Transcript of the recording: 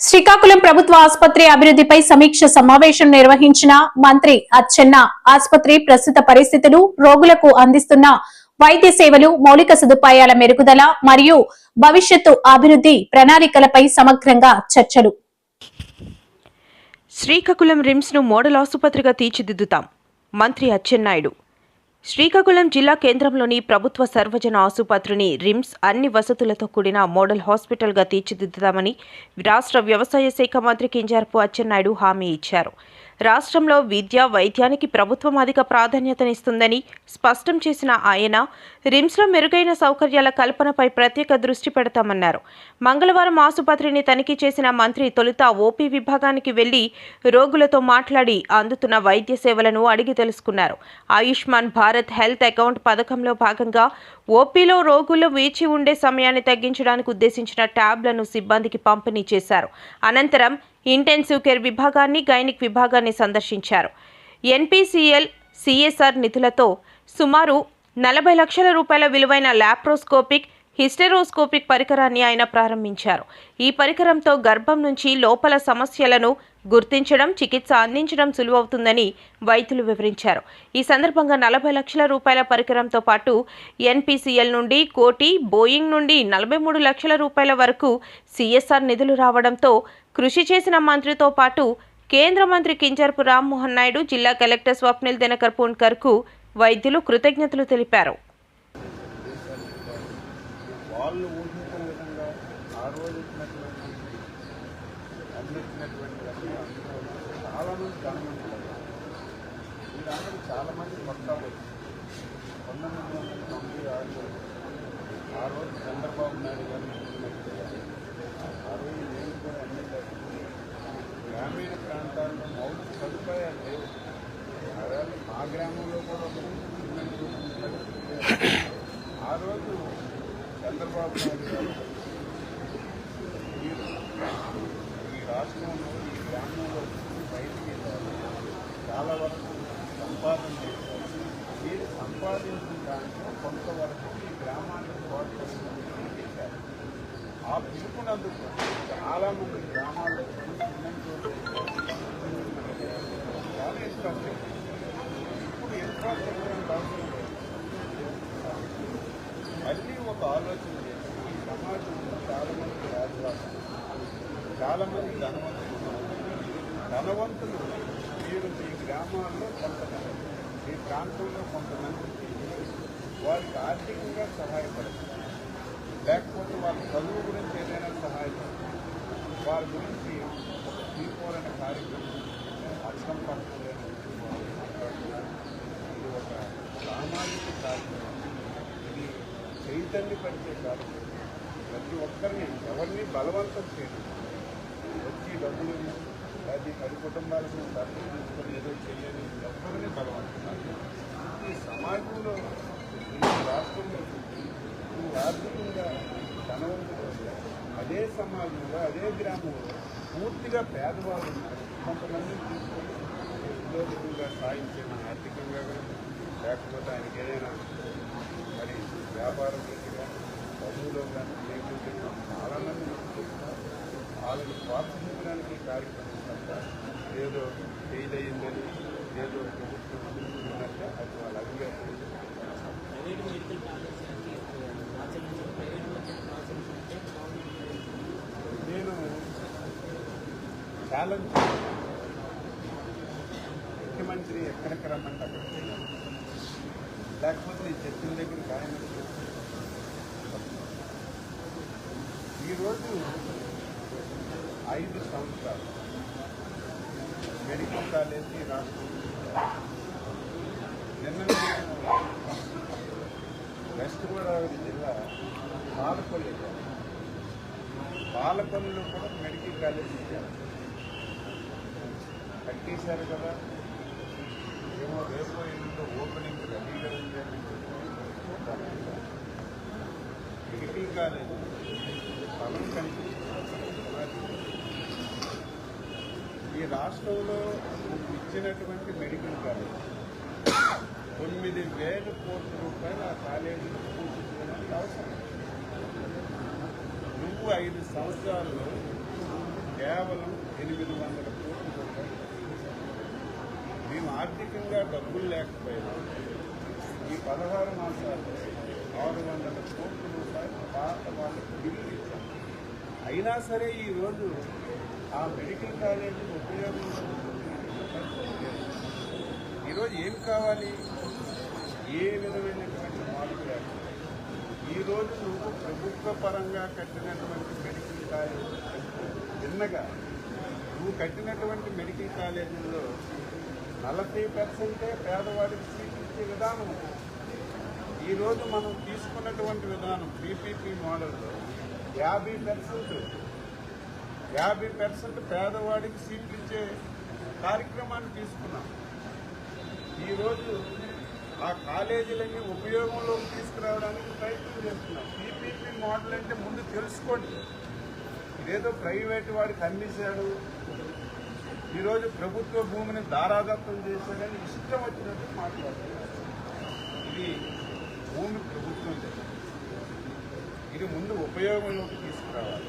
శ్రీకాకుళం ప్రభుత్వ ఆసుపత్రి అభివృద్ధిపై సమీక్ష సమావేశం నిర్వహించిన మంత్రి అచ్చెన్న ఆసుపత్రి ప్రస్తుత పరిస్థితులు, రోగులకు అందిస్తున్న వైద్య సేవలు, మౌలిక సదుపాయాల మెరుగుదల మరియు భవిష్యత్తు అభివృద్ధి ప్రణాళికలపై సమగ్రంగా చర్చలు. శ్రీకాకుళం రిమ్స్ ను మోడల్ ఆసుపత్రిగా తీర్చిదిద్దుతాం. మంత్రి అచ్చెన్నాయుడు శ్రీకాకుళం జిల్లా కేంద్రంలోని ప్రభుత్వ సర్వజన ఆసుపత్రిని రిమ్స్ అన్ని వసతులతో కూడిన మోడల్ హాస్పిటల్గా తీర్చిదిద్దుతామని రాష్ట్ర వ్యవసాయ శాఖ మంత్రి కింజరాపు అచ్చెన్నాయుడు హామీ ఇచ్చారు. రాష్ట్రంలో విద్య, వైద్యానికి ప్రభుత్వం అధిక ప్రాధాన్యతనిస్తుందని స్పష్టం చేసిన ఆయన రిమ్స్లో మెరుగైన సౌకర్యాల కల్పనపై ప్రత్యేక దృష్టి పెడతామన్నారు. మంగళవారం ఆసుపత్రిని తనిఖీ చేసిన మంత్రి తొలుత ఓపీ విభాగానికి వెళ్లి రోగులతో మాట్లాడి అందుతున్న వైద్య సేవలను అడిగి తెలుసుకున్నారు. ఆయుష్మాన్ భారత్ హెల్త్ అకౌంట్ పథకంలో భాగంగా ఓపీలో రోగులు వేచి ఉండే సమయాన్ని తగ్గించడానికి ఉద్దేశించిన ట్యాబ్లను సిబ్బందికి పంపిణీ చేశారు. అనంతరం ఇంటెన్సివ్ కేర్ విభాగాన్ని, గైనిక్ విభాగాన్ని సందర్శించారు. ఎన్పీసీఎల్, సిఎస్ఆర్ నిధులతో సుమారు 40 లక్షల రూపాయల విలువైన లాప్రోస్కోపిక్, హిస్టెరోస్కోపిక్ పరికరాన్ని ఆయన ప్రారంభించారు. ఈ పరికరంతో గర్భం నుంచి లోపల సమస్యలను గుర్తించడం, చికిత్స అందించడం సులువవుతుందని వైద్యులు వివరించారు. ఈ సందర్భంగా 40 లక్షల రూపాయల పరికరంతో పాటు ఎన్పీసీఎల్ నుండి 1 కోటి, బోయింగ్ నుండి 43 లక్షల రూపాయల వరకు సిఎస్ఆర్ నిధులు రావడంతో కృషి చేసిన మంత్రితో పాటు కేంద్ర మంత్రి కింజరాపు రామ్మోహన్ నాయుడు, జిల్లా కలెక్టర్ స్వప్నిల్ దినకర్ పుణ్కర్కు వైద్యులు కృతజ్ఞతలు తెలిపారు. వాళ్ళు ఊహించిన విధంగా ఆ రోజు ఇచ్చినటువంటి చాలామంది గవర్నమెంట్ వీళ్ళందరూ చాలామంది కొత్తగా 1996 ఆ రోజు చంద్రబాబు నాయుడు గారు ఆ రోజు నేను కూడా ఎమ్మెల్యే గ్రామీణ ప్రాంతాల్లో మౌలిక సదుపాయాలు లేవు. అలాగే మా గ్రామంలో కూడా ఆ రోజు చంద్రబాబు నాయుడు గారు ఈ రాష్ట్రంలో, ఈ గ్రామంలో బయటికి చాలా వరకు సంపాదన చేశారు. మీరు సంపాదించిన దాంట్లో కొంతవరకు ఈ గ్రామాన్ని ప్రోత్సహించారు. ఆ పిలుపునందుకు చాలామంది గ్రామాల్లో చాలా ఇంట్రెస్ట్. ఇప్పుడు ఇన్ఫ్రాస్ట్రక్చర్ అవసరం లేదు. మళ్ళీ ఒక ఆలోచన చేసి ఈ సమాజంలో చాలామంది పేదవాళ్ళు, చాలామంది ధనవంతులు మీరు మీ గ్రామాల్లో కొంతమంది, మీ ప్రాంతంలో కొంతమంది వారికి ఆర్థికంగా సహాయపడతారు, లేకపోతే వాళ్ళ చదువు గురించి ఏదైనా సహాయపడతారు. వారి గురించి ఒక తీసుకోవాలనే కార్యక్రమం అర్థం పడుతుందని ఇది ఒక సామాజిక కార్యక్రమం. ఇది చైతన్యపరిచే కార్యక్రమం. ప్రతి ఒక్కరిని, ఎవరిని బలవంతం చేయడం, వచ్చి డబ్బులు అది 10 కుటుంబాలకు డబ్బులు తీసుకొని ఏదో చేయాలి, ఎవరిని బలవంతం. ఈ సమాజంలో, ఈ రాష్ట్రంలో నువ్వు ఆర్థికంగా ధనవంతులు, అదే సమాజంలో, అదే గ్రామంలో పూర్తిగా పేదవాళ్ళు ఉన్నారు. కొంతమంది తీసుకొని ఉద్యోగంగా సాధించిన ఆర్థికంగా కానీ, లేకపోతే ఆయనకి ఏదైనా మరి వ్యాపారం రీతిగా, చదువులో కానీ, లేకపోతే చాలామంది వాళ్ళని ప్రోత్సహించడానికి కార్యక్రమం తప్ప ఏదో ఫెయిల్ అయ్యిందని, ఏదో ప్రభుత్వం అంటే అది వాళ్ళు అడిగారు. నేను ఛాలెంజ్ ముఖ్యమంత్రి ఎక్కడికి రమ్మంటే అక్కడ చేయాలి, లేకపోతే నేను చెప్పిన దగ్గరికి ఆయన. ఈరోజు 5 సంవత్సరాలు మెడికల్ కాలేజీ రాష్ట్రం. నిన్న వెస్ట్ గోదావరి జిల్లా పాలకొల్లులో కూడా మెడికల్ కాలేజీ కట్టేశారు కదా. ఏమో రేపు ఎల్లుండో ఓపెనింగ్ రెడీగా ఉంది. మెడికల్ కాలేజీ స్థలం కనిపిస్తుంది. ఈ రాష్ట్రంలో ఇచ్చినటువంటి మెడికల్ కాలేజ్ 9,000 కోట్ల రూపాయలు ఆ కాలేజీలో పూర్తి చేయడానికి అవసరం. నువ్వు 5 సంవత్సరాల్లో కేవలం 800 కోట్ల రూపాయలు. మేము ఆర్థికంగా డబ్బులు లేకపోయినా ఈ 16 మాసాలు 600 కోట్ల రూపాయలు పాత వాళ్ళకి బిల్లు ఇచ్చాం. అయినా సరే ఈరోజు ఆ మెడికల్ కాలేజీ ఉపయోగంలో ఈరోజు ఏం కావాలి? ఏ విధమైనటువంటి మార్పు లేకుండా ఈరోజు నువ్వు ప్రభుత్వ పరంగా కట్టినటువంటి మెడికల్ కాలేజీ చిన్నగా నువ్వు కట్టినటువంటి మెడికల్ కాలేజీల్లో 40% పేదవాడికి సీట్లు ఇచ్చే విధానం ఉంది. ఈరోజు మనం తీసుకున్నటువంటి విధానం పీపీపీ మోడల్లో 50% పేదవాడికి సీట్లు ఇచ్చే కార్యక్రమాన్ని తీసుకున్నాం. ఈరోజు ఆ కాలేజీలన్నీ ఉపయోగంలోకి తీసుకురావడానికి ప్రయత్నం చేస్తున్నాం. పీపీపీ మోడల్ అంటే ముందు తెలుసుకోండి. ఇదేదో ప్రైవేటు వాడికి అమ్మేశాడు, ఈరోజు ప్రభుత్వ భూమిని దారాదత్తం చేశాడని ఇష్టం వచ్చినట్టు మాట్లాడుతున్నారు. ఇది భూమి ప్రభుత్వం, ఇది ముందు ఉపయోగంలోకి తీసుకురావాలి.